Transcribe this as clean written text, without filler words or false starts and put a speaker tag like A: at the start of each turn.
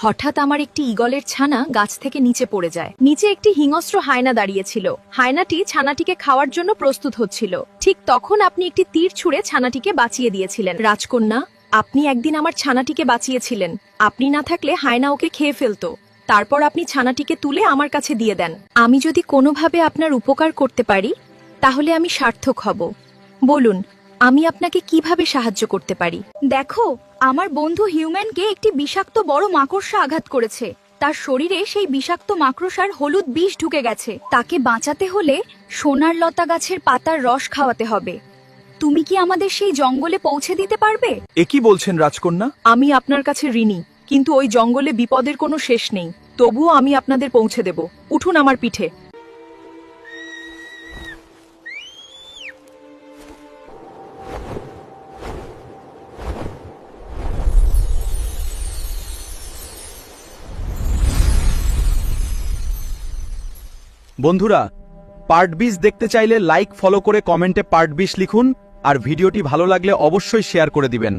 A: হঠাৎ আমার একটি ঈগলের ছানা গাছ থেকে নিচে পড়ে যায়। নিচে একটি হিংস্র হায়না দাঁড়িয়েছিল। হায়নাটি ছানাটিকে খাওয়ার জন্য প্রস্তুত হচ্ছিল। ঠিক তখন আপনি একটি তীর ছুঁড়ে ছানাটিকে বাঁচিয়ে দিয়েছিলেন। রাজকন্যা, আপনি একদিন আমার ছানাটিকে বাঁচিয়েছিলেন। আপনি না থাকলে হায়না ওকে খেয়ে ফেলতো। তারপর আপনি ছানাটিকে তুলে আমার কাছে দিয়ে দেন। আমি যদি কোনোভাবে আপনার উপকার করতে পারি তাহলে আমি সার্থক হব। বলুন, আমি আপনাকে কিভাবে সাহায্য করতে পারি? দেখো, আমার বন্ধু হিউম্যানকে একটি বিষাক্ত বড় মাকড়সা আঘাত করেছে। তার শরীরে সেই বিষাক্ত মাকড়সার হলুদ বিষ ঢুকে গেছে। তাকে বাঁচাতে হলে সোনার লতা গাছের পাতার রস খাওয়াতে হবে। তুমি কি আমাদের সেই জঙ্গলে পৌঁছে দিতে পারবে?
B: এ কি বলছেন রাজকন্যা?
A: আমি আপনার কাছে ঋণী, কিন্তু ওই জঙ্গলে বিপদের কোনো শেষ নেই। তবুও আমি আপনাদের পৌঁছে দেব। উঠুন আমার পিঠে।
B: বন্ধুরা, পার্ট 20 দেখতে চাইলে লাইক ফলো করে কমেন্টে পার্ট 20 লিখুন, আর ভিডিওটি ভালো লাগলে অবশ্যই শেয়ার করে দিবেন।